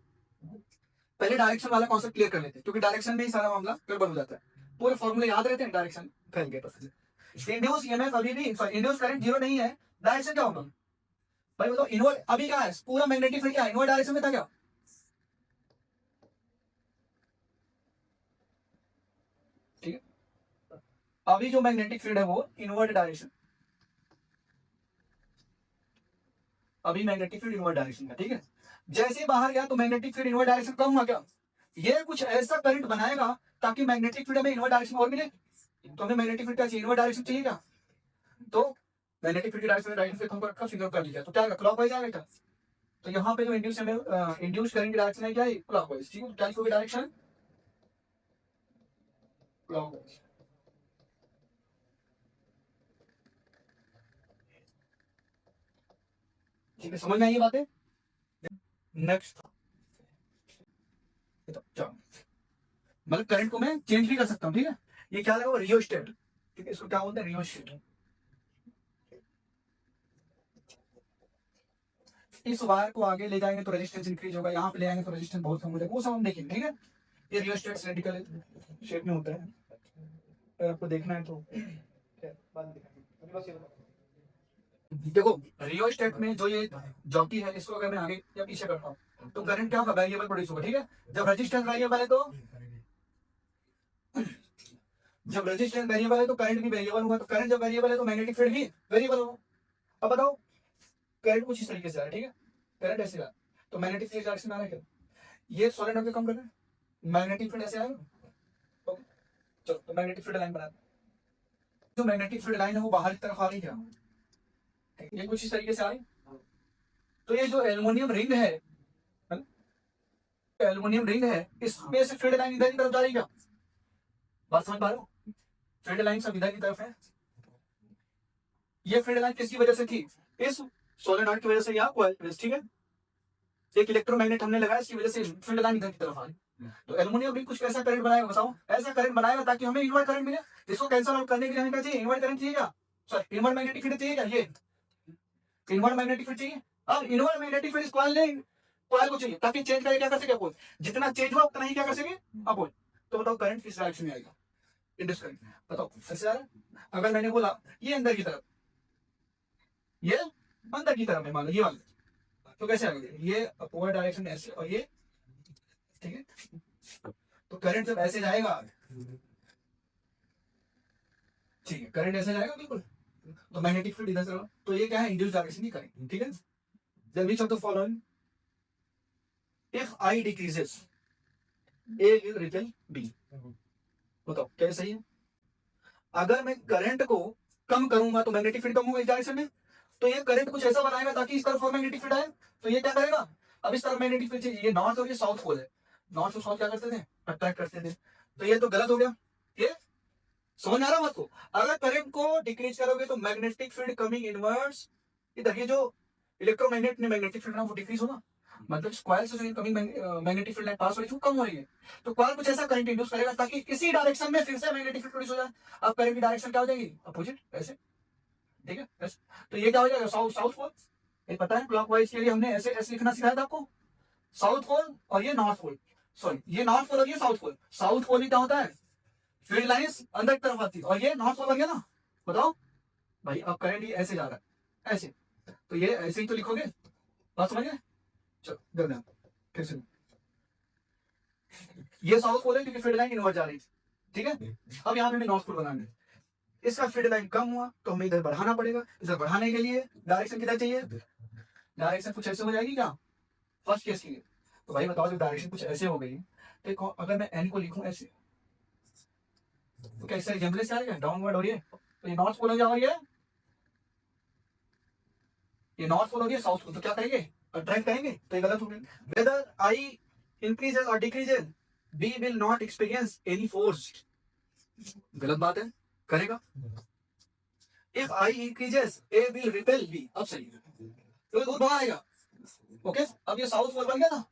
S1: पहले डायरेक्शन वाला कॉन्सेप्ट क्लियर कर लेते हैं क्योंकि डायरेक्शन में ही सारा मामला गड़बड़ हो जाता है, पूरे फॉर्मूले याद रहते हैं, डायरेक्शन फैल गए बस। इंड्यूस ईएमएफ अभी भी, इंड्यूस करंट जीरो नहीं है, डायरेक्शन क्या होगा भाई बताओ, इनवर्ड अभी क्या है, पूरा मैग्नेटिक फील्ड क्या है, इनवर्ड डायरेक्शन में था क्या, ठीक है, अभी जो मैग्नेटिक फील्ड है वो इनवर्ड डायरेक्शन, अभी मैग्नेटिक फील्ड इनवर्ड डायरेक्शन का, ठीक है, जैसे बाहर गया तो मैग्नेटिक फील्ड इनवर्ड डायरेक्शन कम हुआ क्या, ये कुछ ऐसा करंट बनाएगा ताकि मैग्नेटिक फील्ड में इनवर्ड डायरेक्शन और मिले, तो हमें मैग्नेटिक फील्ड का इनवर्ड डायरेक्शन चाहिए क्या, तो मैग्नेटिक फील्ड की डायरेक्शन राइट से हमको रखा, फिगर कर लिया, तो क्या क्लॉकवाइज आएगा क्या, तो यहाँ पे जो इंड्यूस करंट की डायरेक्शन है क्या है, क्लॉकवाइज, ठीक है, क्या लिखोगे डायरेक्शन क्लॉकवाइज, ठीक है, समझ में आई ये बातें, नेक्स्ट, चलो, मतलब करंट को मैं चेंज भी कर सकता हूँ, ठीक है, ये क्या लगा, रियोस्टेट, ठीक है, इसको क्या बोलते हैं, रियोस्टेट, इस वायर को आगे ले जाएंगे तो रेजिस्टेंस इंक्रीज होगा, यहाँ पे ले आएंगे तो रेजिस्टेंस बहुत कम हो जाएगा, वो सब हम देखेंगे, ठीक है, ये रियोस्टेट सिलेंड्रिकल शेप में होता है, अगर आपको देखना है तो देखो, रियोस्टेट में जो ये जॉकी है, इसको अगर मैं आगे या पीछे करता हूँ तो करंट क्या होगा, वेरिएबल प्रोड्यूस होगा, ठीक है, जब रेजिस्टेंस वेरिएबल है तो, जब रेजिस्टेंस वेरिएबल है तो करंट भी वेरिएबल होगा, तो करंट जब वेरिएबल है तो मैग्नेटिक फील्ड भी वेरिएबल होगा। अब बताओ, करंट कुछ इस तरीके से आ रहा है, ठीक है, करंट ऐसे आ रहा है, तो मैग्नेटिक फील्ड डायरेक्शन आ रहा है क्या, ये सोलेनोइड पे काम कर रहा है, मैग्नेटिक फील्ड ऐसे आएगा, ओके, चलो तो मैग्नेटिक फील्ड लाइन बना, जो मैग्नेटिक फील्ड लाइन है वो बाहर की तरफ आ रही है क्या, ये कुछ इस तरीके से आ रही, तो ये जो एल्युमिनियम रिंग है, एल्युमिनियम रिंग है, इसमें से फील्ड लाइन इधर की तरफ जा रही है क्या, बात समझ पा रहे हो, फील्ड लाइन सब इधर की तरफ है, ये फील्ड लाइन किसकी वजह से थी, इस सोलेनोइड की वजह से, या कॉइल, ठीक है, एक इलेक्ट्रोमैग्नेट हमने लगाया, इसकी वजह से फील्ड लाइन इधर की तरफ आ रही, तो एल्युमिनियम भी कुछ कैसा करंट बनाएगा बताओ, ऐसा करंट बनाएगा ताकि हमें इनवर्ट करंट मिले, इसको कैंसिल आउट करने के लिए हमें क्या चाहिए, इनवर्ट करंट चाहिए क्या, सॉरी इनवर्ट मैग्नेटिक फील्ड चाहिए क्या, ये इनवर्ट मैग्नेटिक फील्ड चाहिए, अब इनवर्ट मैग्नेटिक फील्ड कॉइल ने, कॉइल को चाहिए ताकि चेंज करके क्या कर सके अपोज, जितना चेंज हुआ उतना ही क्या कर सके अपोज, तो बताओ करंट किस डायरेक्शन में आएगा, इंड्यूस करंट, बताओ कैसे आ रहा है, अगर मैंने बोला ये अंदर की तरफ, ये अंदर की तरफ है, मान लो ये वाला, तो कैसे आएगा, ये अपवर्ड डायरेक्शन ऐसे और ये, ठीक है, तो करंट जब ऐसे जाएगा, ठीक है, करंट ऐसे जाएगा बिल्कुल, तो मैग्नेटिक फील्ड इधर से, तो ये क्या है, इंड्यूस डायरेक्शन ही करेंगे, ठीक है, then which of the following if I decreases A will repel B, बताओ क्या सही है, अगर मैं करंट को कम करूंगा तो मैग्नेटिक फील्ड कम होगा इस डायरेक्शन में, तो ये करंट कुछ ऐसा बनाएगा ताकि इस तरफ मैग्नेटिक फील्ड आए, तो ये क्या करेगा, अब इस तरफ मैग्नेटिक फील्ड चाहिए, ये नॉर्थ और ये साउथ पोल है, नॉर्थ और साउथ क्या करते थे, अट्रैक्ट करते थे, तो ये तो गलत हो गया, ये समझ आ रहा बात को, अगर करंट को डिक्रीज करोगे तो मैग्नेटिक फील्ड कमिंग इनवर्ड्स, इधर ये जो इलेक्ट्रोमैग्नेट ने मैग्नेटिक फील्ड ना वो डिक्रीज होगा, मतलब कॉइल से जो इनकमिंग मैग्नेटिक फील्ड लाइन पास हो रही थी वो कम हो रही है, तो कॉइल कुछ ऐसा करंट इंड्यूस करेगा ताकि इसी डायरेक्शन में फिर से मैग्नेटिक फील्ड प्रोड्यूस हो जाए। अब करंट की डायरेक्शन क्या हो जाएगी, अपोजिट, ऐसे, ठीक है ऐसे। तो ये क्या हो जाएगा, साउथ साउथ पोल। ये पता है क्लॉकवाइज के लिए हमने ऐसे ऐसे लिखना सिखाया था आपको, साउथ पोल और ये नॉर्थ पोल, सॉरी ये नॉर्थ पोल और ये साउथ पोल। साउथ पोल ही क्या होता है, फील्ड लाइंस अंदर की तरफ आती है, और ये नॉर्थ पोल बन गया ना। बताओ भाई, अब करंट ये ऐसे जा रहा है ऐसे, तो ये ऐसे ही तो लिखोगे, बात समझ गए। चलो करना फिर से, ये साउथ पोल है क्योंकि फील्ड लाइन इनवर्ट जा रही थी, ठीक है। अब यहाँ पे हमें नॉर्थ पोल बनाना है, इसका फील्ड लाइन कम हुआ तो हमें इधर बढ़ाना पड़ेगा, इधर बढ़ाने के लिए डायरेक्शन किधर चाहिए, डायरेक्शन कुछ ऐसे हो जाएगी क्या फर्स्ट केस के लिए। तो भाई बताओ जब डायरेक्शन कुछ ऐसे हो गई, तो अगर मैं एन को लिखूं ऐसे, तो क्या इससे रिजेंबलेंस क्या आएगा, डाउनवर्ड हो रही है, तो ये नॉर्थ पोल हो जा रही है, ये नॉर्थ पोल हो रही है साउथ पोल, तो क्या करेंगे, अट्रैक्ट करेंगे, तो ये गलत हो गया। वेदर आई इंक्रीजेस और decreases, B will not experience any force, गलत बात है, करेगा। If I increases A will repel B, अब सही है, तो दूर बाहर आएगा। ओके, अब ये साउथ पोल बन गया ना,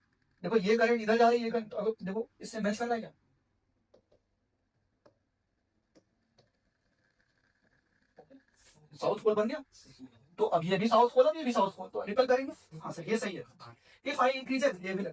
S1: देखो ये करंट इधर जा रही है, ये करंट अब देखो इससे मैच कर रहा है क्या, साउथ पोल बन गया। तो अब ये भी साउथ पोल, अब ये भी साउथ पोल, तो रिपेल करेंगे, हाँ सर ये सही है। इफ आई इंक्रीजेस ये भी